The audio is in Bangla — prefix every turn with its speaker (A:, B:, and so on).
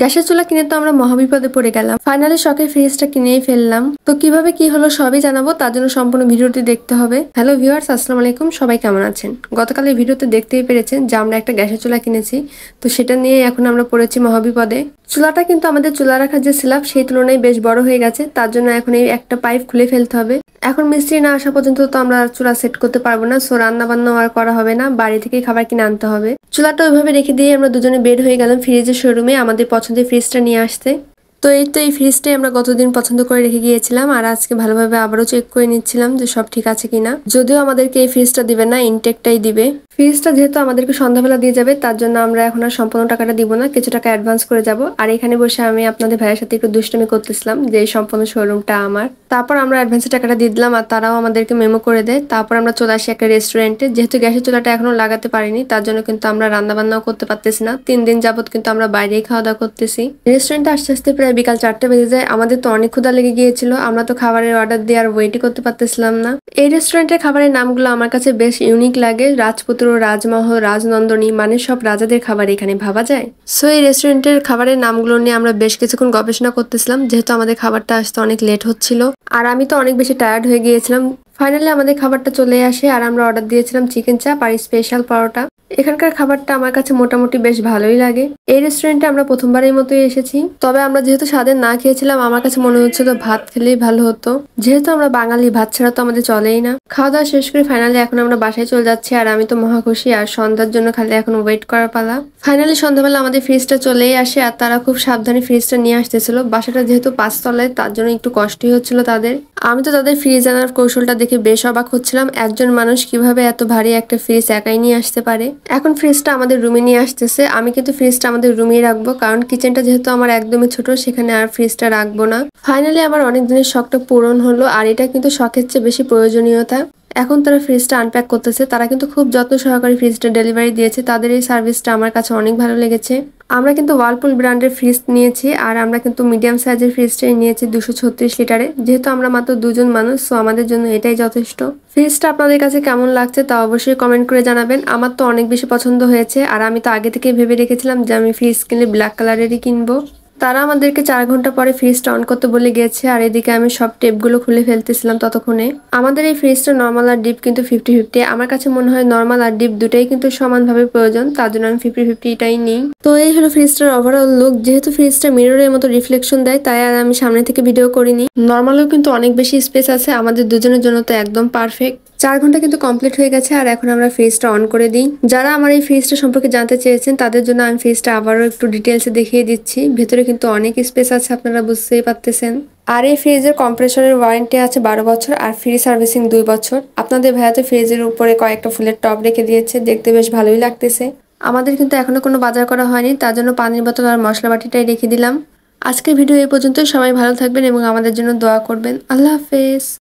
A: গ্যাসের চুলা কিনে তো আমরা মহাবিপদে পড়ে গেলাম। ফাইনালি শখের ফ্রিজটা কিনেই ফেললাম। তো কিভাবে কি হলো সবই জানাবো, তার জন্য সম্পূর্ণ ভিডিওটি দেখতে হবে। হ্যালো ভিউয়ার্স, আসসালামু আলাইকুম, সবাই কেমন আছেন? গতকালের ভিডিওতে দেখতেই পেরেছেন যে আমরা একটা গ্যাসের চুলা কিনেছি। তো সেটা নিয়ে এখন আমরা পড়েছি মহাবিপদে। চুলাটা কিন্তু আমাদের চুলা রাখার যে স্ল্যাব সেই তুলনায় বেশ বড় হয়ে গেছে, তার জন্য এখন এই একটা পাইপ খুলে ফেলতে হবে। এখন মিস্ত্রি না আসা পর্যন্ত তো আমরা চুলা সেট করতে পারবো না, সো রান্না বান্না আর করা হবে না, বাড়ি থেকে খাবার কিনে আনতে হবে। চুলাটা ওইভাবে রেখে দিয়ে আমরা দুজনে বের হয়ে গেলাম ফ্রিজের শোরুমে আমাদের পছন্দের ফ্রিজটা নিয়ে আসতে। তো এই ফ্রিজটাই আমরা গতদিন পছন্দ করে রেখে গিয়েছিলাম, আর আজকে ভালোভাবে আবারও চেক করে নিচ্ছিলাম যে সব ঠিক আছে কিনা। যদিও আমাদেরকে এই ফ্রিজটা দিবে না, ইনটেকটাই দিবে। ফ্রিজটা যেহেতু আমাদেরকে সন্ধ্যাবেলা দিয়ে যাবে, তার জন্য আমরা এখন আর সম্পূর্ণ টাকাটা দিব না, কিছু টাকা অ্যাডভান্স করে যাব। আর এখানে বসে আমি আপনাদের ভাইয়ের সাথে একটু দুষ্টামি করতেছিলাম যে এই সম্পূর্ণ শোরুমটা আমার। তারপর আমরা অ্যাডভান্সের টাকাটা দিয়ে দিলাম, আর তারাও আমাদেরকে মেমো করে দেয়। তারপর আমরা চলে আসি একটা রেস্টুরেন্টে। যেহেতু গ্যাসের চুলাটা এখনো লাগাতে পারিনি, তার জন্য কিন্তু আমরা রান্না বান্নাও করতে পারতেছি না। 3 দিন যাবত কিন্তু আমরা বাইরেই খাওয়া দাওয়া করতেছি। রেস্টুরেন্টে আস্তে আস্তে প্রায় বিকাল 4টা বেজে যায়। আমাদের তো অনেক ক্ষুধা লেগে গিয়েছিল, আমরা তো খাবারের অর্ডার দিয়ে আর ওয়েটই করতে পারতেছিলাম না। এই রেস্টুরেন্টের খাবারের নামগুলো আমার কাছে বেশ ইউনিক লাগে। রাজপুত্র, রাজমহল, রাজনন্দনী, মানে সব রাজাদের খাবার এখানে ভাবা যায়। সো এই রেস্টুরেন্টের খাবারের নামগুলো নিয়ে আমরা বেশ কিছুক্ষণ গবেষণা করতেছিলাম, যেহেতু আমাদের খাবারটা আসতে অনেক লেট হচ্ছিল আর আমি তো অনেক বেশি টায়ার্ড হয়ে গিয়েছিলাম। ফাইনালি আমাদের খাবারটা চলে আসে, আর আমরা অর্ডার দিয়েছিলাম চিকেন চাপ আর স্পেশাল পরোটা। এখানকার খাবারটা আমার কাছে মোটামুটি বেশ ভালোই লাগে। এই রেস্টুরেন্টে আমরা প্রথমবারের মতোই এসেছি, তবে আমরা যেহেতু স্বাদের না খেয়েছিলাম, আমার কাছে মনে হচ্ছিল ভাত খেলেই ভালো হতো। যেহেতু আমরা বাঙালি, ভাত ছাড়া তো আমাদের চলেই না। খাওয়া দাওয়া শেষ করে ফাইনালি এখন আমরা বাসায় চলে যাচ্ছি, আর আমি তো মহা খুশি। আর সন্ধ্যার জন্য খালি এখন ওয়েট করার পালা। ফাইনালি সন্ধ্যাবেলা আমাদের ফ্রিজটা চলেই আসে, আর তারা খুব সাবধানে ফ্রিজটা নিয়ে আসতেছিল। বাসাটা যেহেতু 5 তলায়, তার জন্য একটু কষ্টই হচ্ছিল তাদের। আমি তো তাদের ফ্রিজ আনার কৌশলটা দেখে বেশ অবাক হচ্ছিলাম। একজন মানুষ কিভাবে এত ভারী একটা ফ্রিজ একাই নিয়ে আসতে পারে। এখন ফ্রিজটা আমাদের রুমে নিয়ে আসতেছে। আমি কিন্তু ফ্রিজটা আমাদের রুমেই রাখবো, কারণ কিচেনটা যেহেতু আমার একদমই ছোট, সেখানে আর ফ্রিজটা রাখবো না। ফাইনালি আমার অনেক দিনের শখটা পূরণ হলো, আর এটা কিন্তু শখের চেয়ে বেশি প্রয়োজনীয়তা। এখন তারা ফ্রিজটা আনপ্যাক করতেছে। তারা কিন্তু খুব যত্ন সহকারে ফ্রিজটা ডেলিভারি দিয়েছে। তাদের এই সার্ভিসটা আমার কাছে অনেক ভালো লেগেছে। আমরা কিন্তু ওয়ালপুল ব্র্যান্ডের ফ্রিজ নিয়েছি, আর আমরা কিন্তু মিডিয়াম সাইজের ফ্রিজটাই নিয়েছি 236 লিটারে। যেহেতু আমরা মাত্র 2জন মানুষ, সো আমাদের জন্য এটাই যথেষ্ট। ফ্রিজটা আপনাদের কাছে কেমন লাগছে তা অবশ্যই কমেন্ট করে জানাবেন। আমার তো অনেক বেশি পছন্দ হয়েছে, আর আমি তো আগে থেকে ভেবে রেখেছিলাম যে আমি ফ্রিজ কিনলে ব্ল্যাক কালারেরই কিনবো। তারা আমাদেরকে 4 ঘন্টা পরে ফ্রিজটা অন করতে বলে গিয়েছে, আর এদিকে আমি সব টেপগুলো খুলে ফেলতেছিলাম ততক্ষণে। আমাদের এই ফ্রিজটা নর্মাল আর ডিপ কিন্তু 50-50। আমার কাছে মনে হয় নর্মাল আর ডিপ দুটাই কিন্তু সমানভাবে প্রয়োজন, তার জন্য আমি 50-50টাই নিই। তো এই হলো ফ্রিজটার ওভারঅল লুক। যেহেতু ফ্রিজটা মিররের মতো রিফ্লেকশন দেয়, তাই আর আমি সামনে থেকে ভিডিও করিনি। নর্মালেও কিন্তু অনেক বেশি স্পেস আছে, আমাদের দুজনের জন্য তো একদম পারফেক্ট। 4 ঘন্টা কিন্তু কমপ্লিট হয়ে গেছে, আর এখন আমরা ফ্রিজটা অন করে দিই। যারা আমার এই ফ্রিজটা সম্পর্কে জানতে চেয়েছেন, তাদের জন্য আমি ফ্রিজটা আবারও একটু ডিটেলসে দেখিয়ে দিচ্ছি। ভেতরে কিন্তু অনেক স্পেস আছে, আপনারা বুঝতেই পারতেছেন। আর এই ফ্রিজের কম্প্রেসরের ওয়ারেন্টি আছে 12 বছর, আর ফ্রি সার্ভিসিং 2 বছর। আপনাদের ভাইয়া তো ফ্রিজের উপরে কয়েকটা ফুলের টব রেখে দিয়েছে, দেখতে বেশ ভালোই লাগতেছে। আমাদের কিন্তু এখনো কোনো বাজার করা হয়নি, তার জন্য পানির বোতল আর মশলা বাটিটাই রেখে দিলাম। আজকের ভিডিও এই পর্যন্তই। সবাই ভালো থাকবেন এবং আমাদের জন্য দোয়া করবেন। আল্লাহ হাফেজ।